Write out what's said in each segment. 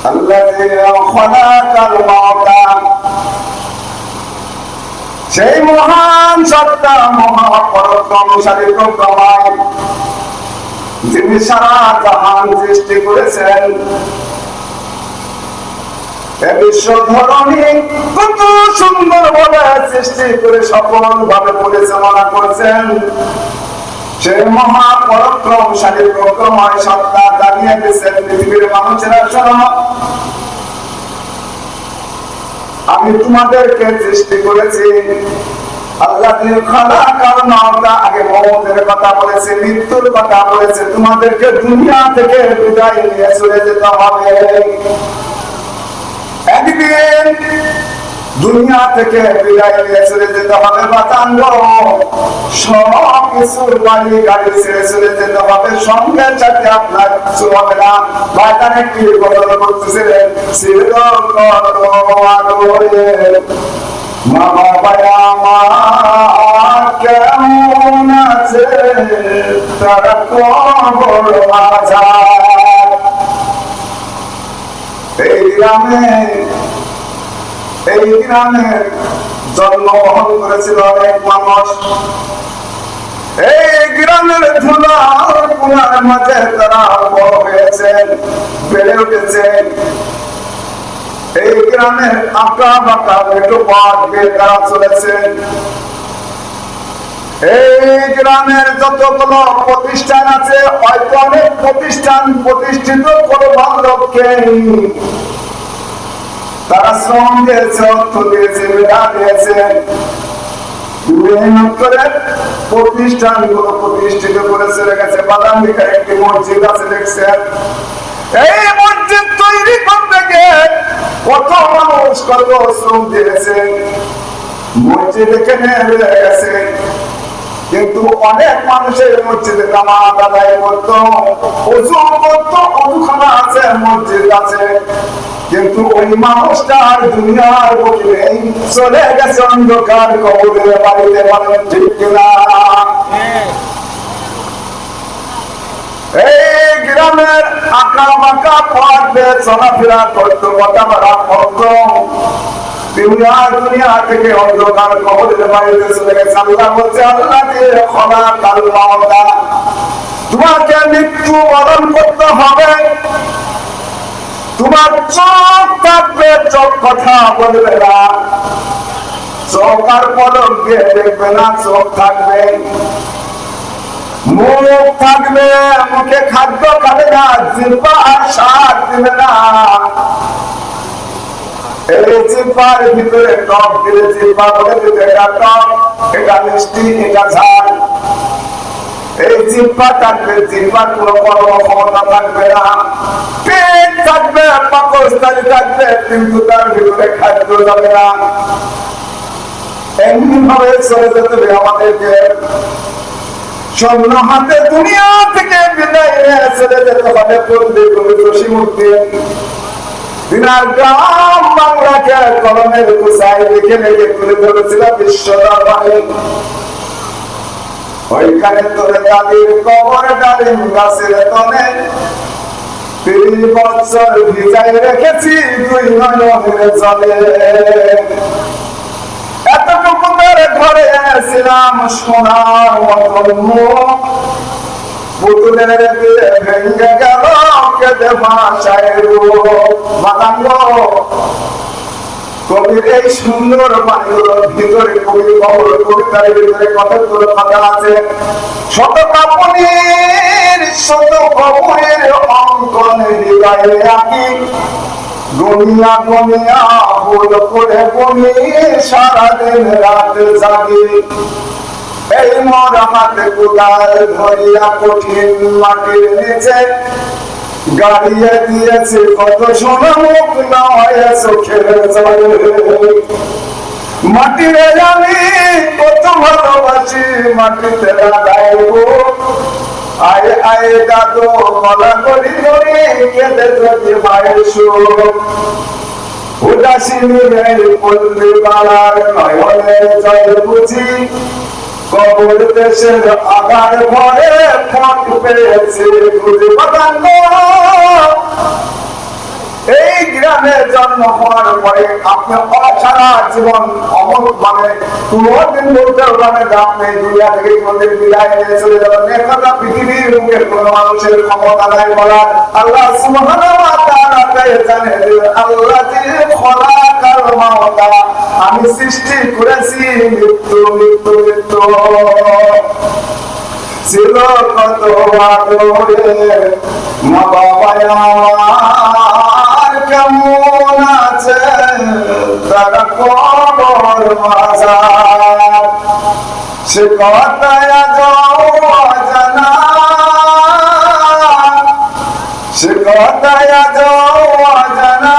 আল্লাযী খালাকাল মাউতা, সেই মহান সত্তা মহাপরাক্রমশালী প্রজ্ঞাময়, যিনি সারা জাহান সৃষ্টি করেছেন। বিশ্ব ধরনী কত সুন্দর ভাবে সৃষ্টি করে সফল ভাবে পরিচালনা করেছেন। সেই মহাপরাক্রমশালী প্রজ্ঞাময় সত্তা জানিয়ে দিয়েছেন, পৃথিবীর মানুষেরা শোনো, আমি তোমাদেরকে সৃষ্টি করেছি। আল্লাযী খালাকাল মাউতা, আগে মওতের কথা বলেছে, মৃত্যুর কথা বলেছে। তোমাদেরকে দুনিয়া থেকে বিদায় নিয়ে চলে যেতে হবে। একদিন দুনিয়া থেকে বিদায় নিয়ে চলে যেতে হবে। বাতাঙ্গ সব কিছুর বাড়ি গাড়ি ছেড়ে চলে যেতে হবে। সঙ্গে সাথে আপনার কিছু হবে না। বাতান একটি কথা বলতেছিলেন, ছিল কত আদরে মা বাবা আমার কেমন আছে, তারা কবর মাঝার। এই গ্রামে জন্মগ্রহণ করেছিল অনেক মানুষ। এই গ্রামের ধুলার কোনার মাঝে তারা বড় হয়েছেন, বেড়ে উঠেছেন। এই গ্রামের আঁকা বাঁকা মেঠো পথ বেয়ে তারা চলেছেন। এই গ্রামের যতগুলো প্রতিষ্ঠান আছে, হয়তো অনেক প্রতিষ্ঠান প্রতিষ্ঠিত কোনো বান্ধবকে তারা শ্রম দিয়েছে, অর্থ দিয়েছে, মেধা দিয়েছে, মেহনত করে প্রতিষ্ঠানগুলো প্রতিষ্ঠিত করেছে, রেখেছে। বাদামদিঘার একটি মসজিদ আছে, দেখছেন? এই মসজিদ তৈরি করতে গিয়ে কত মানুষ কত শ্রম দিয়েছে, মসজিদ এখানে রয়ে গেছে। কিন্তু অনেক মানুষের মসজিদে নামাজ আদায় করতো, ওযু করতো, ওযুখানা আছে, মসজিদ আছে, কিন্তু ওই মানুষটার দুনিয়ার বুকে নেই, চলে গেছে অন্ধকার কবরের বাড়িতে। বলেন ঠিক কিনা? এই গ্রামের আঁকা বাঁকা পথ বেয়ে চলাফেরা করতো, কথাবার্তা করতো, দুনিয়া থেকে অন্ধকার কবরের বাড়িতে চলে গেছে। আল্লাহ বলছে, আল্লাযী খালাকাল মাউতা, তোমাকে মৃত্যু বরণ করতে হবে। তোমার চোখ থাকবে, চোখ কথা বলবে না, চোখ আর পলক দিয়ে দেখবে না, চোখ থাকবে। মুখ থাকবে, মুখে খাদ্য খাবে না, জিহ্বা আর স্বাদ দিবে না। এই জিহ্বার ভিতরে টক দিলে জিহ্বা বলে দিবে এটা টক, এটা মিষ্টি, এটা ঝাল। এই জিহ্বা থাকবে, জিহ্বার কোনো ক্ষমতা থাকবে না। পেট থাকবে, পাকস্থলী থাকবে, কিন্তু তার ভিতরে খাদ্য যাবে না। এমনি ভাবে চলে যেতে হবে আমাদেরকে। শূন্য হাতে দুনিয়া থেকে বিদায় নিয়ে চলে যেতে হবে। পন্ডিত কবি জসীমউদ্দীন দিনার গ্রাম বাংলাকে কলমের কুচায় লিখে লিখে তুলে ধরেছিল বিশ্ব দরবারে। ওইখানে তোরে দাদির কবর, ডালিম গাছের তলে ৩০ বছর ভিজাই রেখেছি দুই নয়নের জলে। এতটুকু মেরে ঘরে এনেছিলাম সোনার মতন মুখ, পুতুলের দিয়ে ভেঙে গেল কেঁদে ভাষায় রূপ। মাতাঙ্গ কবির এই সুন্দর বাণীগুলোর ভিতরে কবি কবিতার ভিতরে কতগুলো কথা আছে। শত কাপড়ের শত কবরের অঙ্কন হৃদয়ে আঁকি, গনিয়া গনিয়া ভুল করে গনি সারাদিন রাত জাগি। এই মোর হাতে কোদাল ধরিয়া কঠিন মাটির নিচে গাড়িয়ে দিয়েছে কত সোনা, মুখ নয় চোখের জলে। মাটিরে আমি কত ভালোবাসি, মাটিতে লাগাইব। আয় আয় দাদু গলা করি ধরে কেঁদে যদি মায়ের সুখ। উদাসীনী পল্লী পাড়ার নয়নে জল বুঝি, কবর দেশের আগার ঘরে ফট পেয়েছে খুঁজে। বাগান এই এখানে জন্ম হওয়ার পরে আপনি সারা জীবন অমর মানে কোনদিন বলতে পারবেন যে আপনি দুনিয়া থেকে কোনদিন বিদায় নিয়ে চলে যাবেন। একথা পৃথিবীর লোকে কোন মানুষের ক্ষমতা নাই বলার। আল্লাহ সুবহানাহু ওয়া তাআলা জানেন আল্লাযী খলাকাল মাউতা, আমি সৃষ্টি করেছি মৃত্যু মৃত্যু মৃত্যু। ছিল কত আদরে মা বাবা আমার কেমন আছে তারা কবর মাঝার, সে কথায় আজ অজানা, সে কথায় আজ অজানা,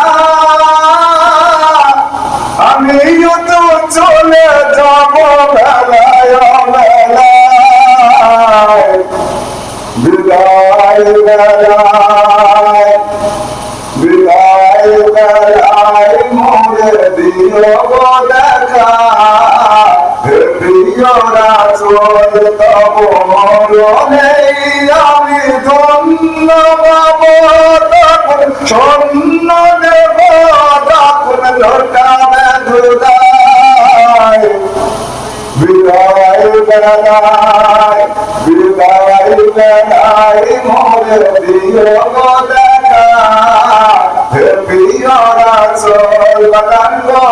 আমিও তো চলে যাব বেলায় বেলায়, বিদায় বেলায় বিদায় বেলায় মোরে দিও দেখা, হে প্রিয় রাসূল তব মরণে আমি ধন্য পাব, তখন স্বর্ণ দেব তখন লোটাবে ধুলায়, বিদায় বেলায় বিদায় বেলায় মোরে দিও দেখা, হে প্রিয় রাসূল বাদান গো,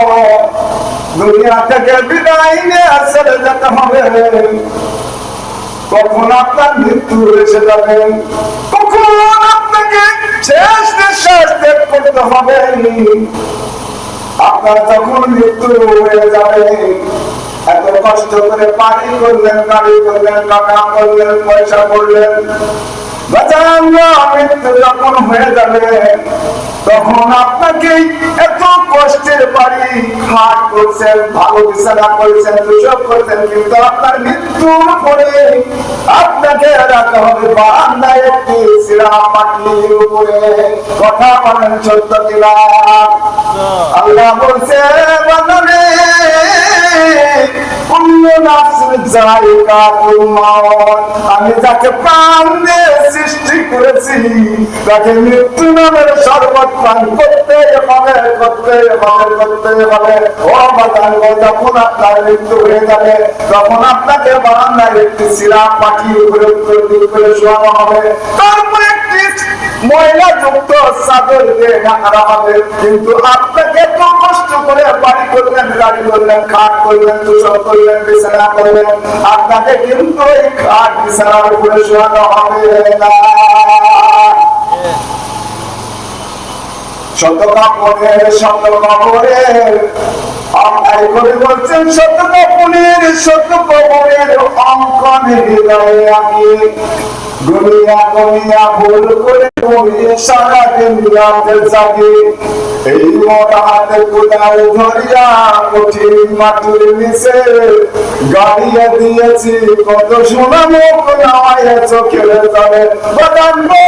দুনিয়া থেকে বিদায় নিয়ে চলে যেতে হবে। কখন আপনার মৃত্যু এসে যাবে, কখন আপনাকে শেষ নিঃশ্বাস ত্যাগ করতে হবে, আপনার যখন মৃত্যু হয়ে যাবে, এত কষ্ট করে পানি করলেন, গাড়ি করলেন, টাকা করলেন, পয়সা করলেন, মৃত্যু যখন হয়ে যাবে তখন আপনাকে এত কষ্টের বাড়ি খাট করছেন, ভালো বিছানা করেছেন, দুসব করছেন, কিন্তু আপনার মৃত্যুর পরে আপনাকে রাখা হবে বারান্দায় একটি সিরা পাটির উপরে। কথা বলেন সত্য কিনা? আল্লাহ বলছে বান্দারে আমি যাকে প্রাণ দিয়ে সৃষ্টি করেছি তাকে মৃত্যু নামের শরবত পান করতে হবে করতে হবে করতে হবে। ও বাদান, যখন আপনার মৃত্যু হয়ে যাবে তখন আপনাকে বারান্দায় একটি সিরা পাঠিয়ে উপরে করে শোয়ানো হবে, তারপরে একটি ময়লা যুক্ত চাদর দিয়ে ঢাকা হবে, কিন্তু আপনাকে এত কষ্ট করে বাড়ি করলেন, গাড়ি করলেন, খাট করলেন, তুষক করলেন, বিছানা করলেন, আপনাকে কিন্তু এই খাট বিছানার উপরে শোয়ানো হবে না। শত কাপড়ের শত কাপড়ের অন্যায় করে বলছেন, শত কাপড়ের শত কাপড়ের অঙ্কন হৃদয়ে আমি গুনিয়া গুনিয়া ভুল করে ঘুমিয়ে সারাদিন রাতে জাগি, এই মোটা হাতে কোদাল ধরিয়া কঠিন মাটির নিচে গাড়িয়ে দিয়েছি কত সোনা মুখ নামাইয়া চোখের জলে। বাদান গো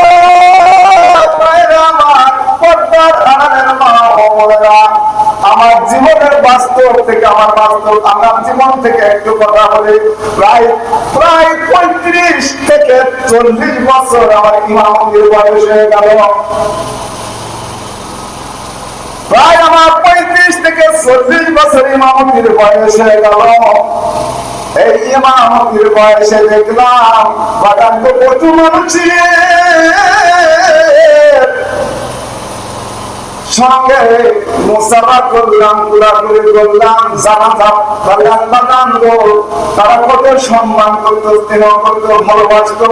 আমার পর্দার আড়ালের মা ও বোনেরা, আমার জীবনের বাস্তব থেকে আমার জীবন থেকে একটু কথা বলি। প্রায় 35 থেকে 40 বছর আমার ইমামতির বয়স হয়ে গেল। প্রায় আমার 35 থেকে 40 বছর ইমামতির বয়স হয়ে গেল। এই ইমামতির বয়সে দেখলাম বাদাম তো কত মানুষের সঙ্গে মুসাফা করলাম, ঘোরাঘুরি করলাম, জানাজা করলাম, বাদাম গো তারা কত সম্মান করতো, স্নেহ করতো, ভালোবাসতো,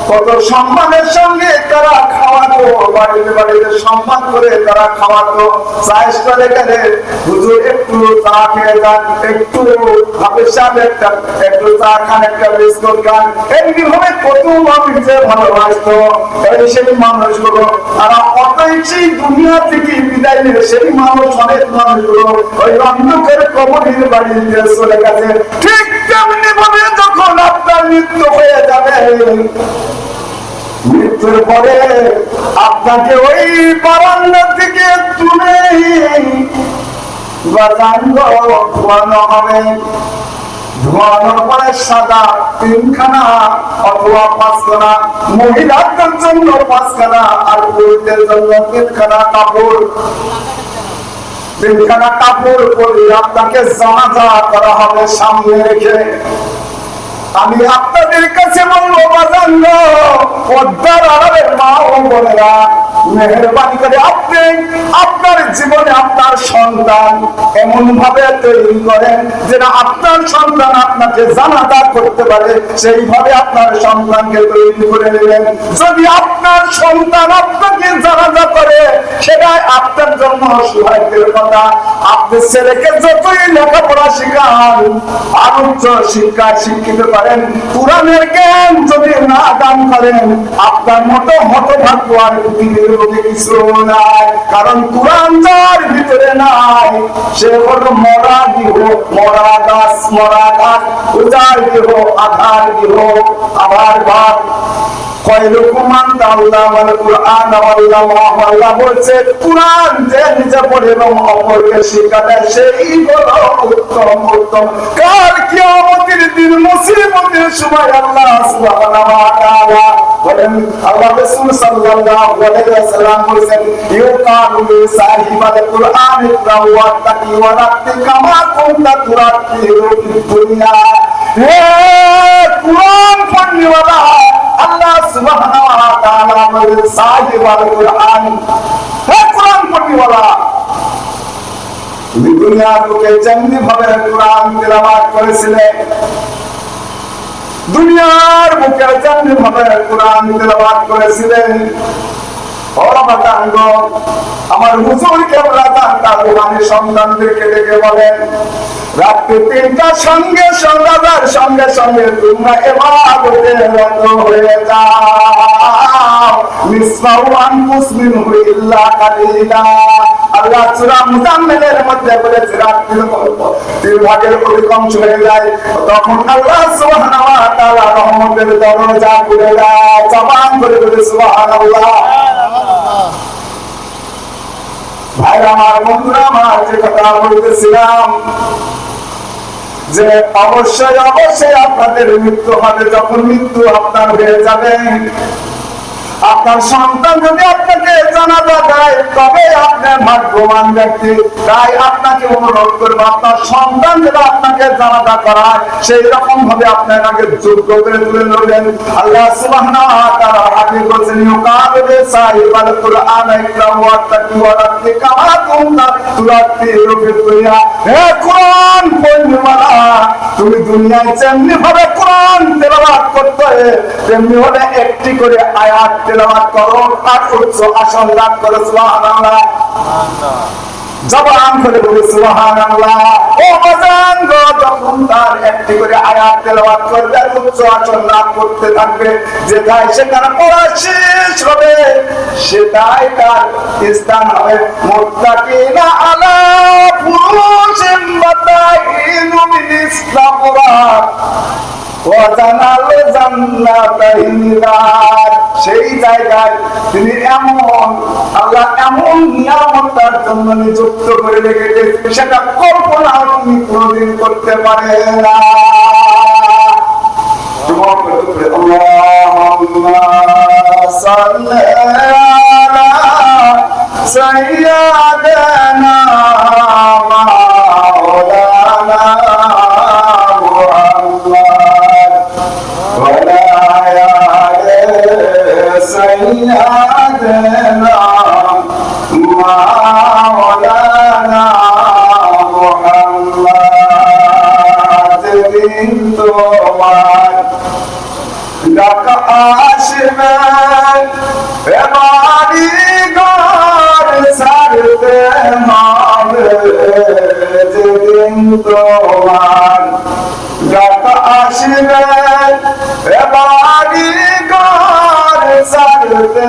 কত সম্মানের সঙ্গে তারা খাওয়াতো, বাড়িতে বাড়িতে সম্মান করে তারা খাওয়াতো। চাইজ করে গেলে হুজুর একটু চা খেয়ে যান, একটু হাফেজ সাহেব একটু চা খান, একটা বিস্কুট খান, এমনি ভাবে কত মানুষ যে ভালোবাসতো। এই সেই মানুষগুলো তারা অতই সেই দুনিয়া থেকে বিদায় নিয়ে সেই মানুষ, অনেক মানুষগুলো ওই অন্ধকার কবরের বাড়িতে চলে গেছে। ঠিক তেমনি ভাবে যখন আপনার মৃত্যু হয়ে যাবে, মৃত্যুর পরে আপনাকে ওই বারান্দা থেকে তুলে ধোয়ানো হবে। ধোয়ানোর পরে সাদা 3খানা অথবা 5খানা, মহিলাদের জন্য 5খানা আর পুরুষদের জন্য 3খানা কাপড়। 3খানা কাপড় পরে আপনাকে জানাজা করা হবে সামনে রেখে। আমি আপনাদের কাছে বলবো বাজান গো, পর্দার আড়ালের মা ও বোনেরা, মেহেরবানি করে আপনি আপনার জীবনে আপনার সন্তান এমন ভাবে তৈরি করেন যেন আপনার সন্তান আপনাকে জানাজা করতে পারে, সেইভাবে আপনার সন্তানকে তৈরি করে নেবেন। যদি আপনার সন্তান আপনাকে জানাজা করে, সেটাই আপনার জন্য সৌভাগ্যের কথা। আপনি ছেলেকে যতই লেখাপড়া শিখান আর উচ্চ শিক্ষায় শিক্ষিত করেন, কোরআনের জ্ঞান যদি না দান করেন, আপনার মতো হতভাগ্য আর পৃথিবীর মধ্যে কিছু নাই। কারণ কোরআন যার ভিতরে নাই, সে হলো মরা গৃহ, মরা গাছ, মরা গাছ, উজাড় গৃহ, আধার গৃহ, আবার ভাব। বলছে কোরআন যে নিজে পড়ে এবং অপরকে শিক্ষা দেয়, সেই হলো উত্তম উত্তম। কাল কিয়ামতের দিন মুসিবতের সময় আল্লাহ সুবহানাহু ওয়া তাআলা বলেন, আল্লাহ রাসূল সাল্লাল্লাহু আলাইহি ওয়াসাল্লাম বলেন, ইউকালু লিসাহিবাল কুরআন ইকরা ওয়া তাকি ওয়া রাত্তি কামা কুনতা তুরাতিলু ফিদ দুনিয়া। হে কুরআন পড়নেওয়ালা, আল্লাহ সুবহানাহু ওয়া তাআলা বলেন সাহিবাল কুরআন, হে কুরআন পড়নেওয়ালা, তুমি দুনিয়ার বুকে যেমনি ভাবে কুরআন তেলাওয়াত করেছিলে, দুনিয়ার বুকে যেমনি ভাবে কুরআন তেলাওয়াত করেছিলেন, আমার হুজুর কেবলা তার রুহানি সন্তানদেরকে ডেকে বলেন, রাত্রি 3টার সঙ্গে সন্ধ্যার সঙ্গে সঙ্গে তোমরা ইবাদতে রত হয়ে যাও। মিসমাউ আনফুসমিনহু ইল্লা কালিলা। আল্লাহ সূরা মুজাম্মিলের মধ্যে বলেছে, রাত্রির 3 ভাগের অধিকাংশ হয়ে যায়, তখন আল্লাহ সুবহানাহু ওয়া তাআলা রহমতের দরজা খুলে দেয়। জবান করে বলে সুবহানাল্লাহ। ভাই আমার, বন্ধুরা আমার, যে কথা বলতেছিলাম যে অবশ্যই অবশ্যই আপনাদের মৃত্যু হবে। যখন মৃত্যু আপনার হয়ে যাবে, আপনার সন্তান যদি আপনাকে জানাজা দেয়, তবে আপনার ভাগ্যবান ব্যক্তি। তাই আপনাকে অনুরোধ করবো, আপনার সন্তান যেটা আপনাকে জানাজা করায়, সেই রকম ভাবে আপনার আগে যোগ্য করে তুলে ধরবেন। আল্লাহ সুবহানাহু ওয়া তাআলা হাদিস বলেছেন, ইউকালু লিসাহিবাল কুরআন ইকরা ওয়া তাকি ওয়া রাত্তি কামা কুনতা তুরাতিলু ফিদ দুনিয়া। হে কুরআন পড়নেওয়ালা, তুমি দুনিয়ায় যেমনি ভাবে কোরআন তেলাওয়াত করতে হয়, তেমনি হলে একটি করে আয়াত তেলাওয়াত করো আর উচ্চ আসন লাভ করো। সুবহানাল্লাহ। জবান করে বলি সুবহানাল্লাহ। ও বাজান গো, যখন তার একটি করে আয়াত তেলাওয়াত করবে, উচ্চ আসন লাভ করতে থাকবে, যেটাই সেখানে পড়া শেষ হবে, সেটাই তার স্থান হবে। মুত্তাকিনা আলা ফুরুশিন বাতাইনু মিন ইসলামুরাত ওয়া জানাল জান্নাতাইন। সেই জায়গায় তিনি এমন, আল্লাহ এমন নিয়ামত তার জন্য নিযুক্ত করে রেখেছে, সেটা কল্পনা আপনি কোনদিন করতে পারেন না। আল্লাহুম্মা সাল্লি আলা সাইয়্যিদিনা মাওলানা মুহাম্মদ ওয়া আলা সাইয়্যিদিনা মাওলানা মুহাম্মদ। যেদিন তোমার ডাক আসবে, বাড়ি ঘর ছাড়তে হবে। যেদিন তোমার ডাক আসবে, বাড়ি ঘর ছাড়তে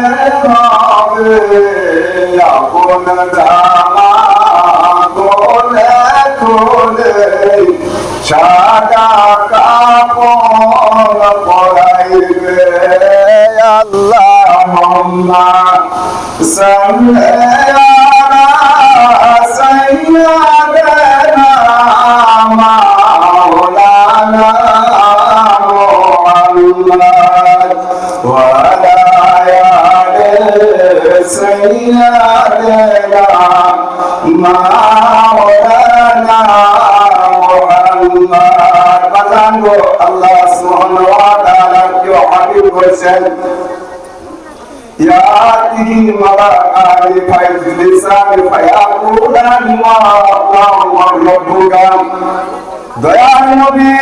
হবে। আপন জামা খোলে খোলে সাদা কাপড় পরাইবে। আল্লাহুম্মা সাল্লি আলা সাইয়্যিদিনা মাওলানা سيدنا مولانا محمد বাজানো আল্লাহ সুবহানাহু ওয়া তাআলা কি হাবিব করেছেন ইয়াতিহি মালাকানি ফাইজলিসান ফায়াকুলান মা আল্লাহু রাব্বুকা দয়ার নবী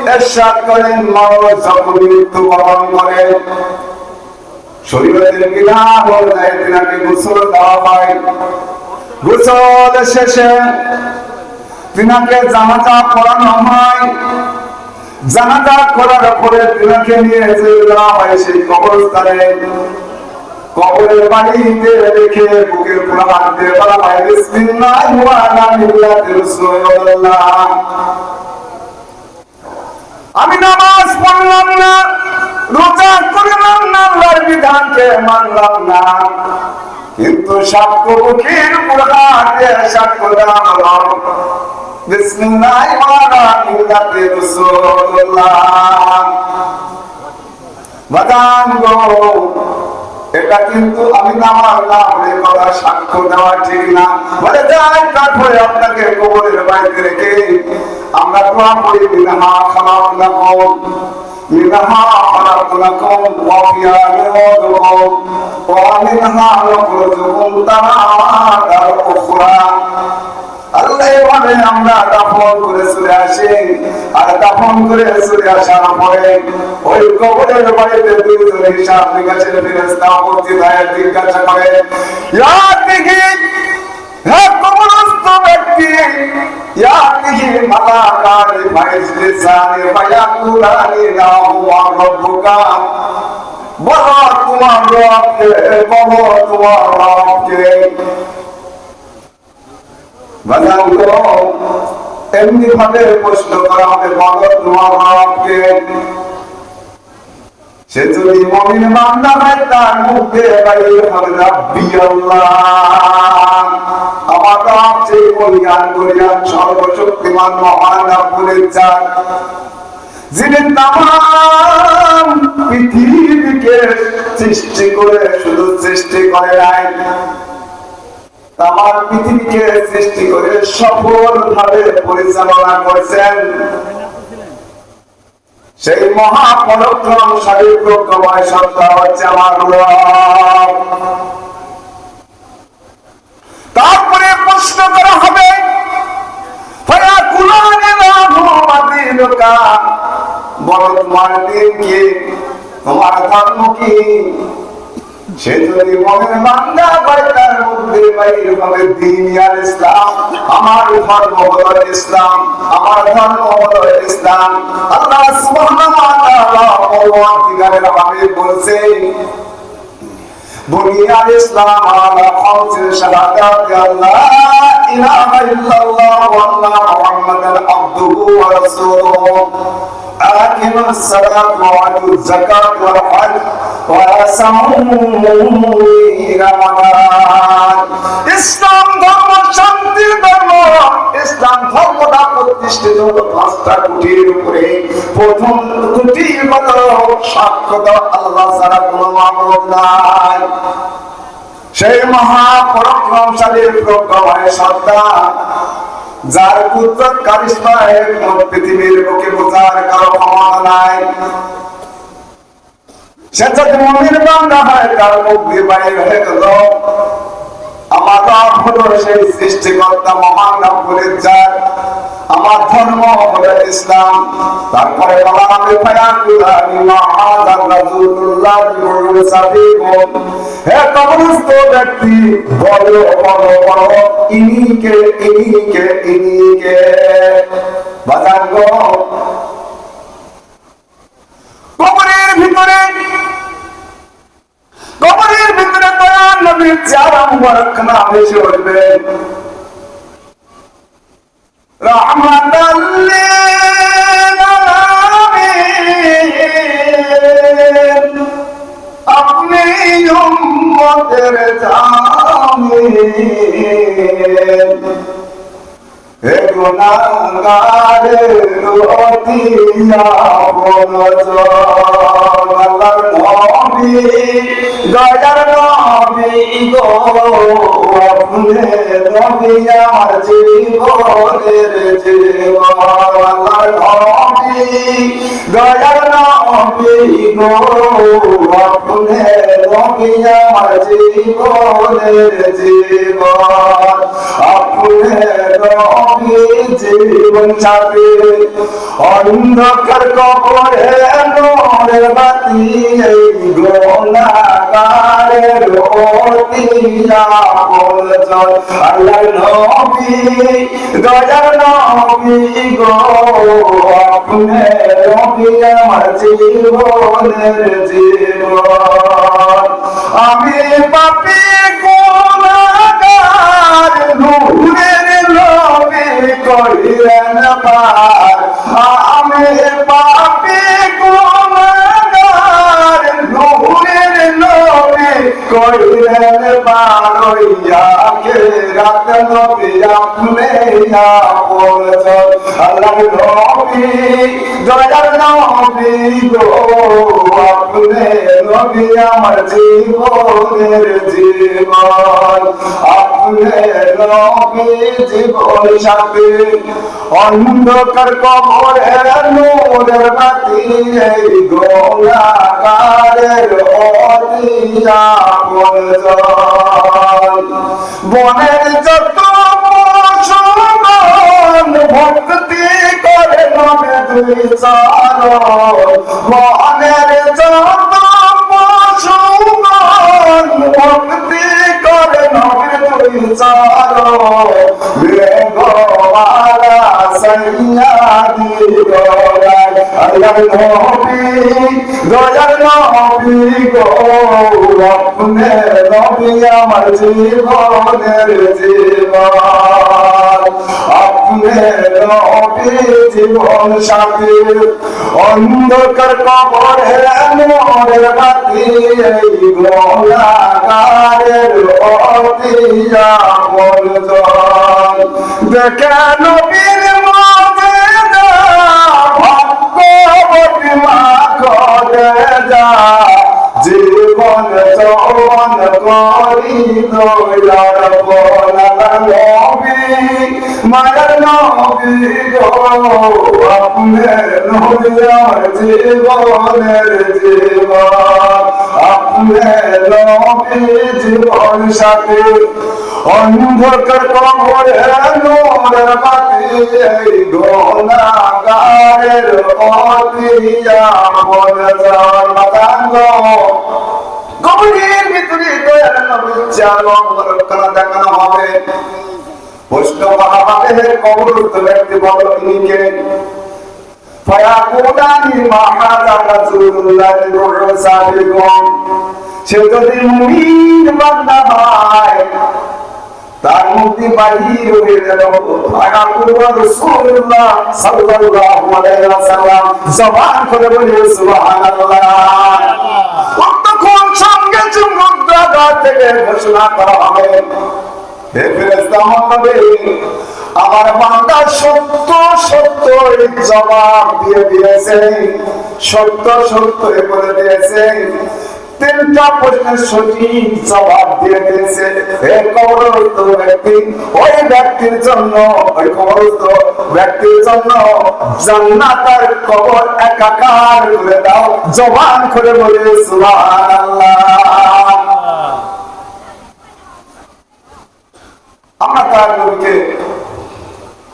ইরশাদ করেন মওত যখন মৃত্যুবরণ করে শরীরের গিলা হয়ে যায় তিনাকে গোসল দেওয়া হয় গোসল শেষে তিনাকে জানাজা পড়ানো হয় জানাজা করার পরে তিনাকে নিয়ে যাওয়া হয় সেই কবরস্থানে কবরের বাড়িতে রেখে বুকের উপর হাত দিয়ে বলা হয় বিসমিল্লাহি ওয়া আলা মিল্লাতি রাসূলিল্লাহ আমি নামাজ পড়লাম না রোজা করলাম না আল্লাহর বিধানকে মানলাম না কিন্তু সাক্ষ্য বুকের উপর হাত দিয়ে সাক্ষ্য দেওয়া হলো বিসমিল্লাহি ওয়া আলা মিল্লাতি রাসূলিল্লাহ বাদান গো এটা কিন্তু আমি নামাজ না পড়ে কথা সাক্ষ্য দেওয়া ঠিক না বলে যাই তারপরে আপনাকে কবরের বাইরে রেখে আমরা দোয়া করি মিনহা খালাকনাকুম মিনহা খালাকনাকুম ওয়া ফিহা নু'ইদুকুম ওয়া মিনহা নুখরিজুকুম তারাতার উখরা আল্লাহ বলে আমরা দাফন করে চলে আসি আর দাফন করে চলে আসার পরে ওই কবরের বাড়িতে দুইজন হিসাব নিকাশের ফেরেশতা উপস্থিত হয়ে জিজ্ঞাসা করে ইয়াতিহি হে কবরস্থ ব্যক্তি ইয়াতিহি মালাকানি ফাইজলিসানি ফায়াকুলানি লাহু ওয়া রাব্বুকা বলো তোমার রবকে বলো তোমার রবকে এমনি ভাবে প্রশ্ন করা হবে বলো তোমার রবকে সে যদি মুমিন বান্দা হয় তার মুখ দিয়ে বাইরে হবে রাব্বি আল্লাহ আমার রব যে কল্যাণ করিয়ান সর্বশক্তিমান মহান রব্বুল জাত যিনি তামাম পৃথিবীকে সৃষ্টি করে শুধু সৃষ্টি করে নাই তামাম পৃথিবীকে সৃষ্টি করে সফলভাবে পরিচালনা করেছেন সেই মহাপরাক্রমশালী প্রজ্ঞাময় সত্তা হচ্ছে আমার রব তারপরে প্রশ্ন করা হবে ফায়াকুলানি লাহু মাদিনুকা বলো তোমার দিন কি তোমার ধর্ম কি সে যদি মুমিন বান্দা হয় তার মধ্যে বাইরে হবে দ্বীন আর ইসলাম আমার ধর্ম হলো ইসলাম আমার ধর্ম হলো ইসলাম আল্লাহ সুবহানাহু ওয়া তাআলা পরওয়ারদিগারের হাবিব বলেছেন বুনিয়া ইসলাম আলা খামসি শাহাদাতি আল্লাহ ইলাহা ইল্লাল্লাহ ওয়া আন্না মুহাম্মাদান আবদুহু ওয়া রাসূলুহু আকিমুস সালাত ওয়া আতুজ যাকাত ওয়াল হজ ইসলাম ধর্ম শান্তির ধর্ম ইসলাম ধর্মটা প্রতিষ্ঠিত হলো পাঁচটা খুঁটির উপরে প্রথম খুঁটি হলো সাক্ষ্য দেওয়া আল্লাহ ছাড়া কোনো মাবুদ নাই সেই মহাপরাক্রমশালী প্রজ্ঞাময় সত্তা যার কুদরত কারিশমা পৃথিবীর বুকে বোঝার কারো ক্ষমতা নাই সে যদি মুমিন বান্দা হয় তার মুখ দিয়ে বাইরে হয়ে গেল আমার রব হলো সেই সৃষ্টিকর্তা মহান রব্বুল জাত আমার ধর্ম হলো ইসলাম তারপরে বলা হবে ফায়াকুলানি মুহাম্মাদার রাসূলুল্লাহ মুরসালিকুম হে কবরস্থ ব্যক্তি বলো বলো বলো ইনিকে ইনিকে ইনিকে বাজাগো কবরের ভিতরে দয়ার নবীর চেহারা মুবারক নাম এসে উঠবে রাহমাতাল লিল আলামিন আপনি উম্মতের জামিন হে গুনাহগারের অতি আপন আল্লাহর নবী দয়ার নবী গো আপনি নবী আমার জীবনের জীবন আল্লাহর নবী দয়ার নবী গো আপনি নবী আমার জীবনের জীবন আপনি নবী জীবন সাথী অন্ধকার কবরে নূরের বাতি এই গুনাহগারের অতি আপন আল্লাহর নবী দয়ার নবী গো আপনি নবী আমার জীবনের জীবন আমি পাপী গুনাহগার নূরের নবী করিলেন পার আমি পাপী গুনাহগার নূরের নবী করিলেন পার ওইয়াকে রাত নবী আপনি আপন আল্লাহর নবী দয়ার নবী গো আপনি নবী আমার জীবনের জীবন আপনি নবী জীবন সাথী অন্ধকার কবরে নূরের বাতি এই গুনাহগারের অতি আপন বনের যত পশুগণ ভক্তি করে নবে দুই চরণ বনের যত পশুগণ ভক্তি করে নবে দুই চরণ বেগওয়ালা সাইয়াদি গোরাই আল্লাহর নবী দয়ার নবী গো আপনি নবী আমার জীবনের জীবন আপনি নবী জীবন সাথী অন্ধকার কবরে নূরের বাতি এই গুনাহগারের অতি আপন দেখে নবীর মুজিজা ভাগ্যবতী মা করে যা জীবন যৌবন করি দয়ার বলার নবী মায়ের নবী গো আপনি নবী আমার জীবনের জীবন আপনি নবী জীবন সাথী অন্ধকার কবরে নূরের বাতি এই গুনাহগারের অতি আপন কবরের ভিতরে দয়ার নবীর চালক বরকত দেখানো হবে বৈষ্ণব মহাভাবের কবরস্থ ব্যক্তি বল ইনিকে ফায়াকুলানি মা হাযা রাসূলুল্লাহি রুসাবিকুম সে যদি মুমিন বান্দা হয় তার মুক্তি বাহির হয়ে গেল ফায়াকুলু রাসূলুল্লাহ সাল্লাল্লাহু আলাইহি ওয়াসাল্লাম জবান করে বলে সুবহানাল্লাহ তখন সঙ্গে চুম্বকদাতা থেকে ঘোষণা করা হবে হে ফেরেশতা মুহাম্মদ আমার বান্দা সত্য সত্য জবাব দিয়ে দিয়েছে সত্য সত্য বলে দিয়েছে তিনটা প্রশ্নের সঠিক জবাব দিয়ে দিয়েছে হে কবরস্থ ব্যক্তি ওই ব্যক্তির জন্য ওই কবরস্থ ব্যক্তির জন্য জান্নাতের কবর একাকার করে দাও জবান করে বলে সুবহানাল্লাহ আমরা তার নবীকে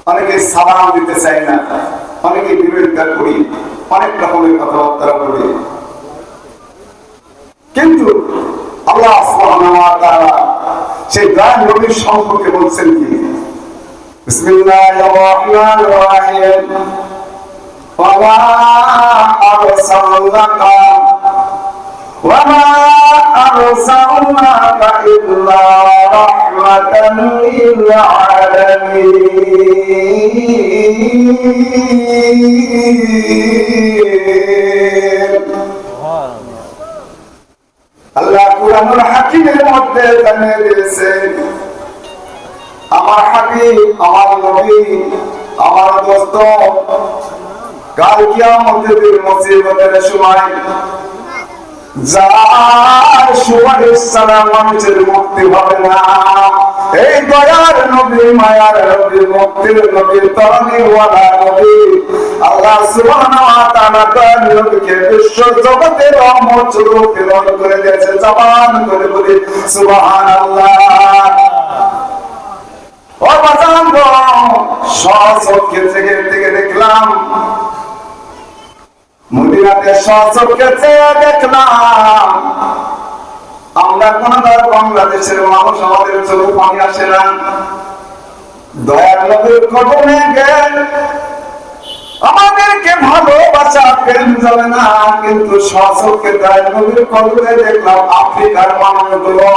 অনেকে সালাম দিতে চাই না অনেকে বিরোধিতা করি অনেক রকমের কথাবার্তা বলি কিন্তু আল্লাহ সুবহানাহু ওয়া তাআলা সেই দয়ার নবীর সম্পর্কে বলছেন কি বিসমিল্লাহির রহমানির রহিম ওয়া মা আরসালনাকা ওয়া মা আরসালনাকা ইল্লা রাহমাতান লিল আলামিন আল্লাহ কুরআনুল হাকিমের মধ্যে জানিয়ে দিয়েছেন আমার হাবিব আমার নবী আমার দোস্ত, কাল কিয়ামতের মুসিবতের সময় যার সুপারিশ ছাড়া মানুষের মুক্তি হবে না, এই দয়ার নবী, মায়ার নবী, মুক্তির নবী, তরণীওয়ালা নবী আল্লাহ সুবহানাহু ওয়া তাআলা তার নবীকে বিশ্ব জগতের রহমত স্বরূপ প্রেরণ করে দিয়েছে। জবান করে বলি সুবহানাল্লাহ। ও বাজান গো, স্বচক্ষে থেকে দেখলাম, মদিনাতে স্বচক্ষে দেখলাম, আমরা কোনবার বাংলাদেশের মানুষ আমাদের চোখে পানি আসে না, দয়ার নবীর কদমে গেল আমাদেরকে ভালোবাসা প্রেম জ্বলে না, কিন্তু স্বচক্ষে দয়ার নবীর কদমে দেখলাম আফ্রিকার মানুষগুলো,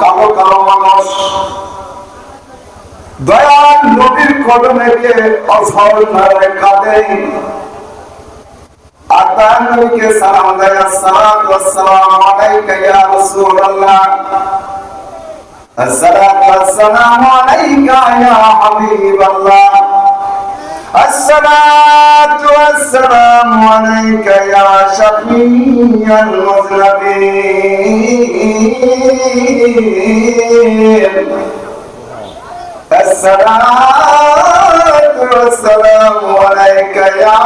কালো কালো মানুষ দয়াল নবীর কদমে গিয়ে অঝর ধারে কাঁদে, আর তার নবীকে সালাম দেয়, আসসালাতু ওয়াসসালামু আলাইকা ইয়া রাসূলুল্লাহ, আসসালাতু ওয়াসসালামু আলাইকা ইয়া হাবিবাল্লাহ, আসসালাতু ওয়াসসালামু আলাইকা ইয়া শাফিয়াল মুযনিবিন, الصلاة والسلام عليك يا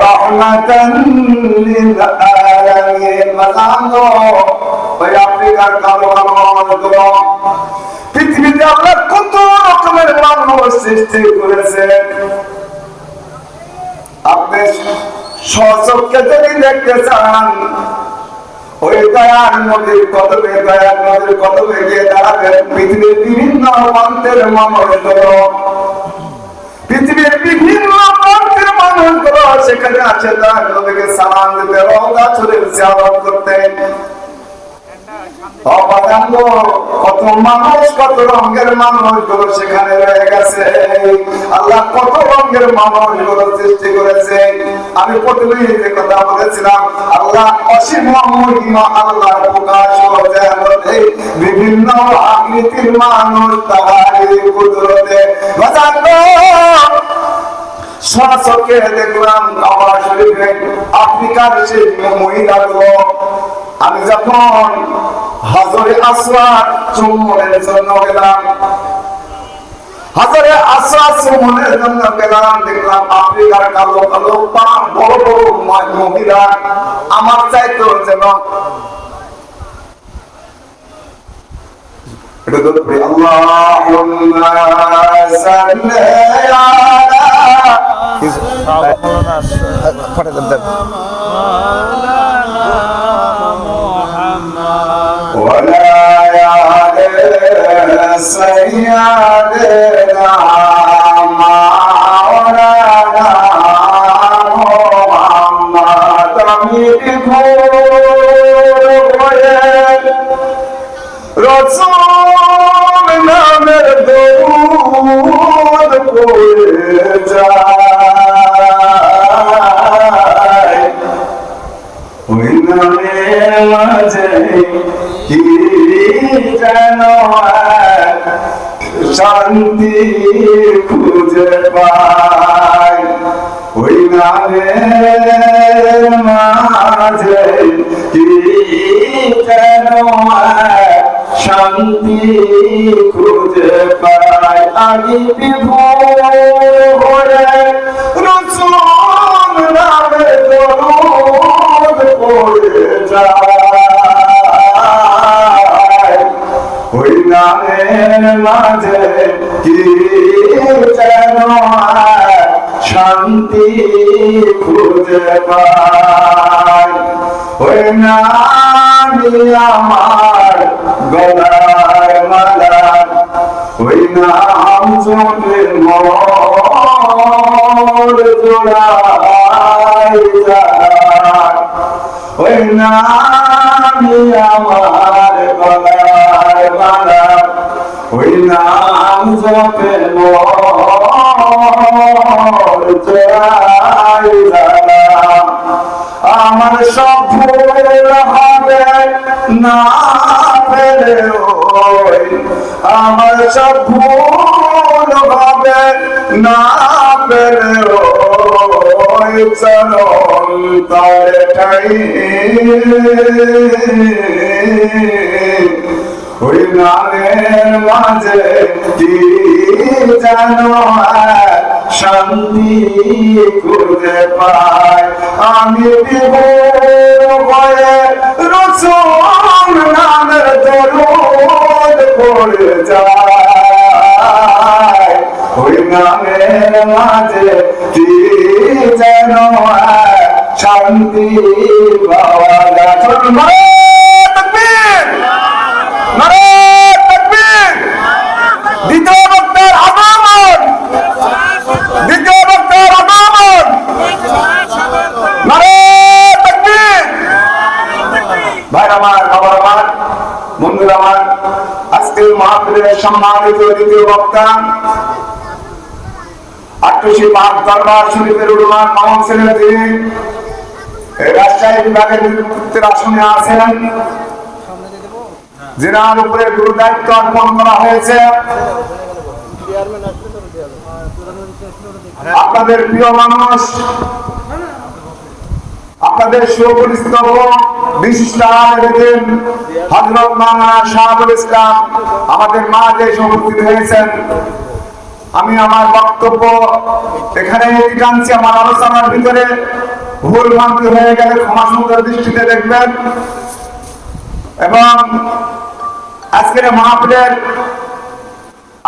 رحمة للعالمين। মাজানো ওই আফ্রিকার কালো কালো মানুষগুলো, পৃথিবীতে আল্লাহ কত রকমের মানুষ সৃষ্টি করেছেন, আপনি স্বচক্ষে যদি দেখতে চান, ওই দয়ার নবীর কদমে, দয়ার নবীর কদমে গিয়ে দাঁড়াবেন পৃথিবীর বিভিন্ন প্রান্তের মানুষগুলো, পৃথিবীর বিভিন্ন প্রান্তের মানুষগুলো সেখানে আছে দয়ার নবীকে সালাম দিতে, রওজা শরীফ জিয়ারত করতে। কত মানুষ, কত রঙের মানুষগুলো সেখানে রয়ে গেছে, আল্লাহ কত রঙের মানুষগুলো সৃষ্টি করেছে। আমি প্রথমে যে কথা বলেছিলাম, আল্লাহ অসীম মহিমা, আল্লাহ প্রকাশ হয়েছে বিভিন্ন আকৃতির মানুষ তাহারই কুদরতে। স্বচক্ষে দেখলাম কাবা শরীফে আফ্রিকার সেই মহিলাগুলো, আমি যখন হাজরে আসওয়াদ চুম্বনের জন্য গেলাম, হাজরে আসওয়াদ চুম্বনের জন্য গেলাম, দেখলাম আফ্রিকার কালো কালো বড় বড় মহিলা, আমার চাইতো যেন আল্লাহুম্মা সাল্লি আলা سيدنا مولانا محمد رسول নামের দরুদ পড়ে যায়, ওই নামের মাঝে কি যেন শান্তি খুঁজে পাই, ওই নামের মাঝে কি যেন শান্তি খুঁজে পাই। আমি বিভোর হয়ে রসুল নামে দরুদ পড়ে যাই, ওই নামের মাঝে কি যেন শান্তি খুঁজে পাই, ওই নামই আমার গলার মালা, ওই নাম জপে মোর জোড়াই যায়, ওই নামই আমার গলার মালা, ওই নাম জপে মোর জোড়াই যায়। আমার সব ভুল হবে না পেলে ওই আমার সব ভুল হবে না পেলেও চরণ তলে ঠাই ওই নামের মাঝে কি জানো শান্তি খুঁজে পাই আমি বিভোর হয়ে রসুল নামের দরুদ পড়ে যাই ওই নামের মাঝে কি জানো শান্তি পাওয়া যায়। দ্বিতীয় বক্তার আগমন, দ্বিতীয় বক্তার আগমন, নারে তাকবীর। ভাইরা আমার, বাবার আমার, বন্ধুরা আমার, আজকের মাহফিলের সম্মানিত দ্বিতীয় বক্তা আট্টশী পাক দরবার শরীফের উলমা কাউন্সিলের যিনি রাজশাহী বিভাগের নেতৃত্বের আসনে আছেন, যিনার উপরে গুরু দায়িত্ব অর্পণ করা হয়েছে, আপনাদের প্রিয় মানুষ, আপনাদের সুপরিচিত বিশিষ্ট আলেম হযরত মাওলানা শাহুল ইসলাম আমাদের মাঝে উপস্থিত হয়েছেন। আমি আমার বক্তব্য এখানে টানছি, আমার আলোচনার ভিতরে ভুল ভ্রান্তি হয়ে গেলে ক্ষমা সুন্দর দৃষ্টিতে দেখবেন। এবং আজকের মাহফিলের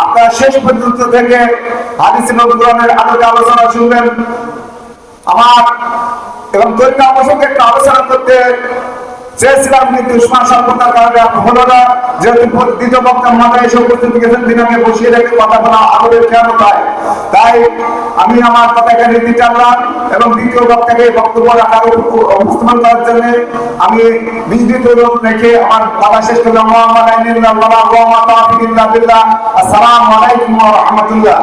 আপনারা শেষ পর্যন্ত থেকে হাদিস নবুয়্যতের আলোকে আলোচনা শুনবেন। আমার এবং তরিকা প্রসঙ্গে একটা আলোচনা করতে চেয়েছিলাম, কিন্তু উসমান স্বল্পতার কারণে হলো না। যেহেতু দ্বিতীয় বক্তা মাথায় এসে উপস্থিত গেছেন, তিনি আমাকে বসিয়ে রেখে কথা বলা আদরের খেয়াল পায়, তাই আমি আমার কথা এখানে দিতে চাইলাম এবং দ্বিতীয় বক্তাকে বক্তব্য রাখার উপস্থাপন করার জন্য আমি বিজলিত রেখে আমার কথা শেষ করলাম। আসসালামু আলাইকুম ওয়া রাহমাতুল্লাহ।